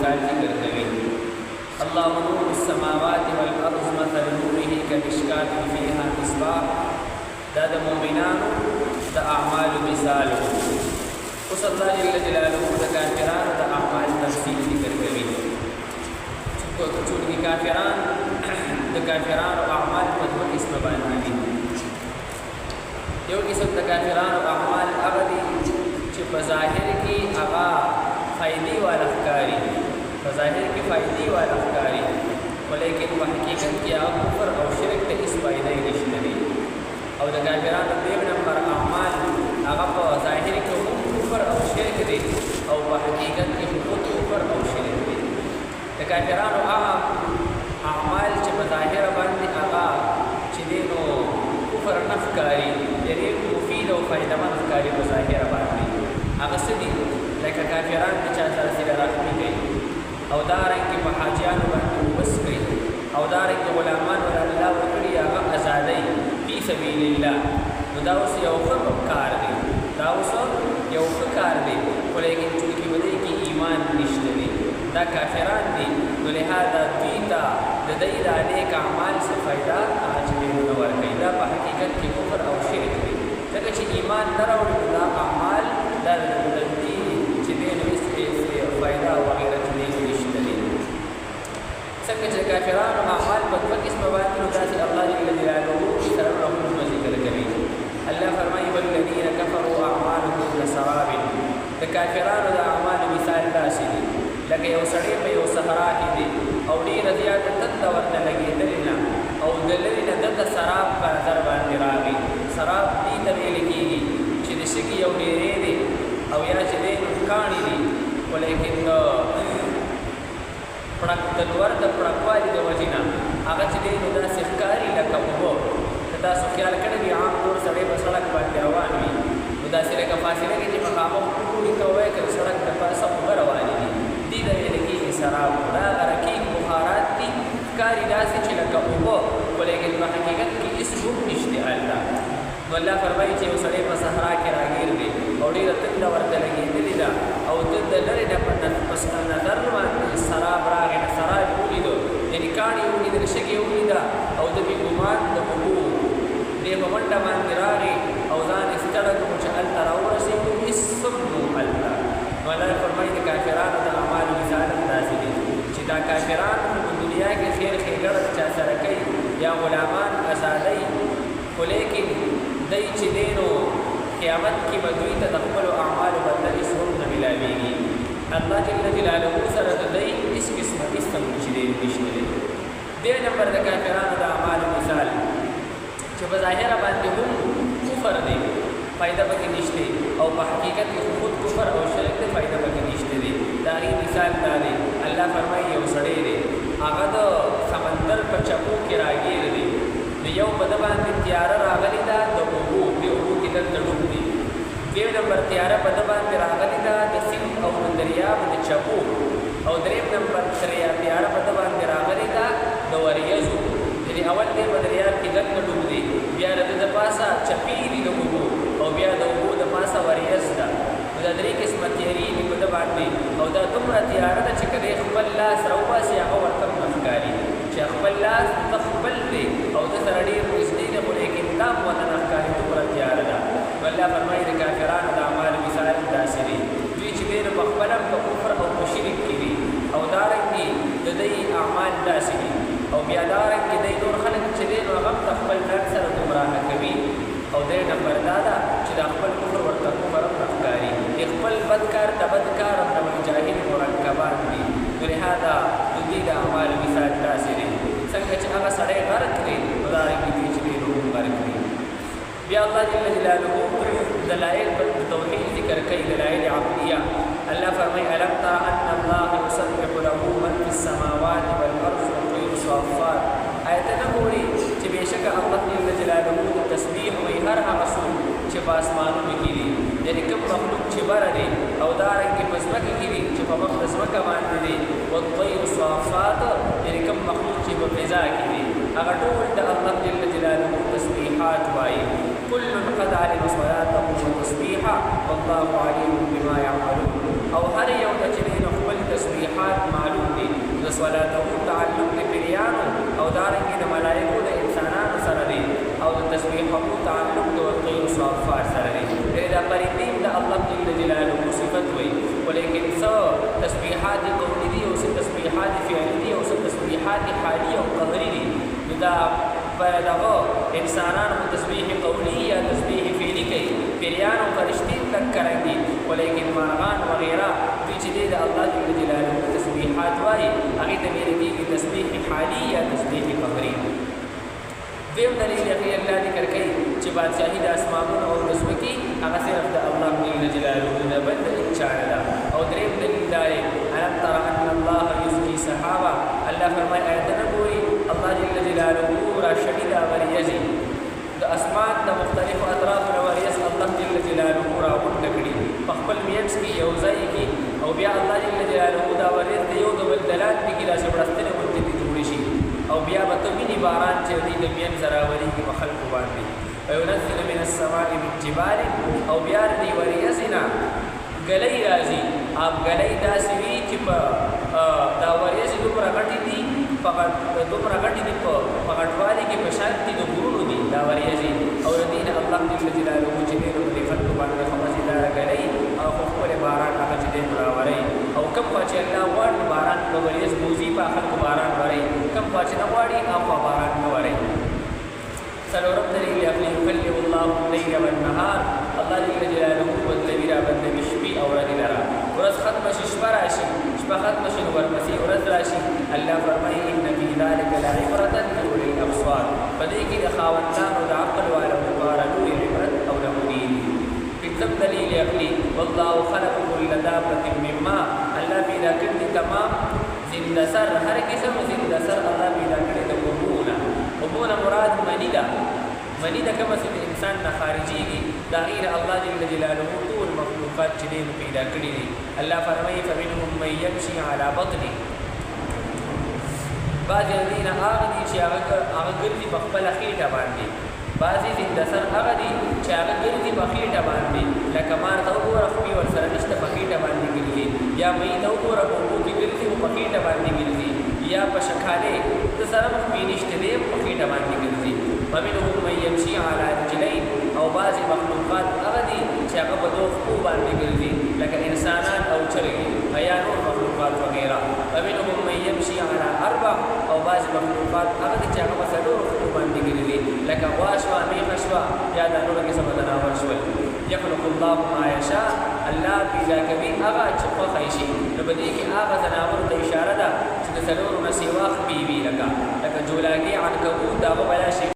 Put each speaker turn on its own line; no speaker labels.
مثال ذکر کوي. الله نور السماوات والارض مثل نوره كمشكاة فيها مصباح. دا د مؤمنانو د اعمالو مثال. اوس الله جل جلاله د کافرانو د اعمال تفصیل ذکر کوي. چونکه کافرانو اعمال په دوه قسمه باندې دي. یو قسم د کافرانو اعمال هغه دي چې په ظاهر کې هغه فائدې والا ښکاري، په ظاهر کې فائدې والا ښکاري، ولیکن په حقیقت کې هغه کفر او شرک ته هېڅ فایده یې نشته دی. او د کافرانو دویم نمبر اعمال هغه په ظاهر کې هم کفر او شرک دی او په حقیقت کې هم کفر او شرک دی. د کافرانو هغه اعمال چې په ظاهر باندې هغه چې دی نو کفر نه ښکاري، یعنې مفید او فایدهمند ښکاري په ظاهر باندې، هغه څه دي؟ لکه کافران د چا سره صله رحمي کوي، او دارنګې په حاجیانو باندې وبس کوي، او دارنګې غلامان ول الله ورکړي هغه ازادۍ فی سبیل الله. نو دا اوس یو ښه کار دی، دا اوس یو ښه کار دی، خو لیکن چونکې په دې کې ایمان نشته دی، دا کافران دي، نو لهذا دوی ته د دوی دا نیک اعمال څه فایده هغه چې دوی نه ورکوي، دا په حقیقت کې کفر او شرک دی. ځکه چې ایمان نه راوړي دا اعمال دا د دوی چې دی نو هېڅ فایده او غیرت نشته دی. څنګه چې کافرانو اعمال په دوه قسمه باندې نو داسې الله جل جلاله سرورهم ذکر کوي. الله فرمایي والذین کفروا اعمالهم کسراب. د کافرانو د اعمالو مثال داسې دی لکه یو سړی په یو صحرا کې دی او ډېره زیاته تنده ورته لګېدلې نه او د لرې نه دلته سراب په نظر باندې راغی. سراب دې ته ویل کېږي چې د شګې یو ډېرې دی او یا چې دی نو کاڼي دي، خو لیکن د لور د پړکوالي د وجې نه هغه چې دی نو داسې ښکاري لکه اوبه. که تاسو خیال کړی وي عام طور سړی په سړک باندې روان وي نو داسې لکه فاصله کې چې مخامخ ګوري ته وایي که د سړک د پاسه اوبه روانې دي، دې ته ویل کېږي سراب. دا هغه رقیق بخارات دي، ښکاري داسې چې لکه اوبه، خو لیکن په حقیقت کې هېڅ هم نشته هلته. نو الله فرمایي چې یو سړی په صحرا کې راګیر دی او ډېره تنده ورته لګېدلې ده او ده د لرې نه په نظر باندې سراب راغی، نه سراب یې ولیدو، یعنې کاڼي یې ولیدل، شګې یې ولیده او ده بې ګمان د اوبو دې په منډه باندې راغی او ځان یې ستړی کړو چې هلته راورسېدو، هېڅ هم نه و هلته. نو الله فرمایي د کافرانو د اعمالو مثال هم داسې دی چې دا کافران په دنیا کې خیر ښېګړه چا سره کوي یا غلامان ازادۍ، خو لیکن دی چې دی نو قیامت کې به دوی ته د خپلو اعمالو بدله هېڅ هم نه میلاوېږي. الله جل جلاله سره د دوی هېڅ قسمه قسم چې دی نشته دی. دې نمبر د کافرانو د اعمالو مثال چې په ظاهره باندې هم کفر دی، فایده پکې نشته، او په حقیقت کې خود کفر او شرک دی، فایده پکې نشته دی. د هغې مثال دا دی، الله فرمایي یو سړی دی هغه د سمندر په چپو کې راګیر دی، د یو په ده باندې تیاره راغلې ده د اوبو، دې اوبو کې دلته ډوب دی. دویم نمبر تیاره په ده باندې راغلې ده د سیند او د دریاب د چپو، او دریم نمبر تیاره په ده باندې راغلې ده د وریځو، یعنې اول دی په دریاب کې دلته ډوب دی، بیا د ده د پاسه چپې دي د اوبو، او بیا د اوبو د پاسه وریځ ده. نو دا درې قسمه تیارې دي په ده باندې، او دا دومره تیاره ده چې که دی خپل لاس راوباسي هغه ورته نه ښکاري، چې خپل لاس ته خپل دی او ده سره ډېر نږدې دی، خو لیکن دا هم ورته نه ښکاري، دومره تیاره ده. نو الله فرمایي د کافرانو د اعمالو مثال داسې دی، دوی چې دی نو په خپله هم په کفر او په شرک کې دي، او دارنګې د دوی اعمال داسې دي، او بیا دارنګې دی نور خلک چې دی نو هغه هم د خپل ځان سره ګمراهه کوي. او درې نمبر دا ده چې دا خپل کفر ورته کفر هم نه ښکاري، خپل بد کار ته بد کار هم د جاهل مرکبات دي. نو لهذا د دوی د اعمالو مثال داسې دی، څنګه چې هغه سړی غرق کړي نو دارنګې دوی چې دی نو هم غرق کړي. بیا الله جل جلاله دلائل پر توحید ذکر کوي، دلائل عقلیه. الله فرمایي الم تر ان الله یسبح له من فی السماوات والارض والطير صافات. آیت نه ګوري چې بېشکه الله جل جلاله د تسبیح وایي هر هغه څوک چې په اسمانونو کې دي، یعنې کوم مخلوق چې بره دی، او دارنګې په ځمکه کې دي چې په مخ د ځمکه باندې دی، والطير صافات یعنې کوم مخلوق چې په فضا کې دي، هغه ټول د الله جل جلاله تسبیحات وایي. كل قد علم صلاته وتسبيحه والله عليم بما يعملون. او هر یو د چې خپل تسبیحات صلاته تعلق لپریانو او دارنګ د ملائکو د انسانانو سره دی او د تسبیحو تعلق د طیر صافات سره دی دا پرېدیم د الله جل جلاله صفت وي ولیکن څو تسبیحات قولی دي او څو تسبیحات فعلی دي او څو تسبیحات حالی او قهری دي دا دغه انسانانو تسبیح قولی یا تسبیح فعلی کوي پریانو فرشتي تک کوي ولیکن مارغان وغیرہ دوی چې د الله جل جلاله تسبیحات وایي هغه ته ویل کېږي تسبیح حالی یا تسبیح قهری دیم دلیل یې الله ذکر کوي چې بادشاہي د اسمانونو او د ځمکې هغه صرف د الله جل جلاله د بند چاره ده او دریم دلیل دا دی الم تر ان الله یزکي سحابا الله فرمایي آیت نه ګوري الله جل جلاله را شدید وریځي د اسمان د مختلفو اطراف وریځ الله جل جلاله را غونډ کړي په خپل میانس کې یو ځای کې او بیا الله جل جلاله دا وریځ د یو د بل دلات کې را شپړستنه ورته جوړ شي او بیا به ته ویني باران چې د مین زراوري کې مخلق باندې وينزل من السماء من جبال او بیا دی وریځنا غلې راځي اب غلې داسې وی چې په دا وریځې دومره غټې دي فقط دومره غټې دي په غټوالي کې په شان دي د ګورونو دي دا وریځې او دین الله جل جلاله چې دې په خلق باندې خمسدار غلې او خپل باران هغه چې دې راوري او کم چې الله وړ باران په وریځ بوزي په خلق باران وري کم چې نه وړي هغه باران نه وري سلورم دلیل اپنی یکلم الله الليل والنهار الله جل جلاله بدلوی را بدلوی شپې او ورځې لرا ورځ ختم شي شپه راشي شپه ختم شي ورپسې ورځ راشي الله فرمایي ان فی ذلک لعبرة لأولی الابصار پدې کې د خاوندانو د عقل والو لپاره لوی عبرت او نمونې پنځم دلیل اپنی والله خلق كل دابة من ماء الله پیدا کړي تمام زنده سر هر قسم زنده سر الله پیدا کړي د وبونا مراد منی ده کومه چې انسان نه خارجيږي دا غیر الله جل جلاله ټول مخلوقات چې دې پیدا کړی دي الله فرمایي فمنهم من يمشي على بطنه بعض الذين هغه چې هغه ګرځي په خپل خېټه باندې بعضی زنده سر هغه دي چې هغه ګرځي په خېټه باندې لکه مار ته وګوره خو ور سره نشته په خېټه باندې ګرځي یا مې ته وګوره په وګو کې ګرځي په خېټه باندې ګرځي یا په شکاله د سره په نشته دی په خېټه باندې ګرځي ومنهم من يمشي على رجلين او بعض مخلوقات هغه دي چې هغه په دوه خو باندې ګرځي لکه انسانان او چرګي یا نور مخلوقات وغيرها ومنهم من يمشي على اربع او بعض مخلوقات هغه دي چې هغه په څلور خو باندې ګرځي لکه واشوا میخشوا یا د نور قسم د ناور شول يخلق الله ما يشاء الله پیدا کوي هغه چې په خیشي نو بده کې هغه زناور ته اشاره ده چې د څلور نسیواخ بیوی لکه جولاګي عنکبوت هغه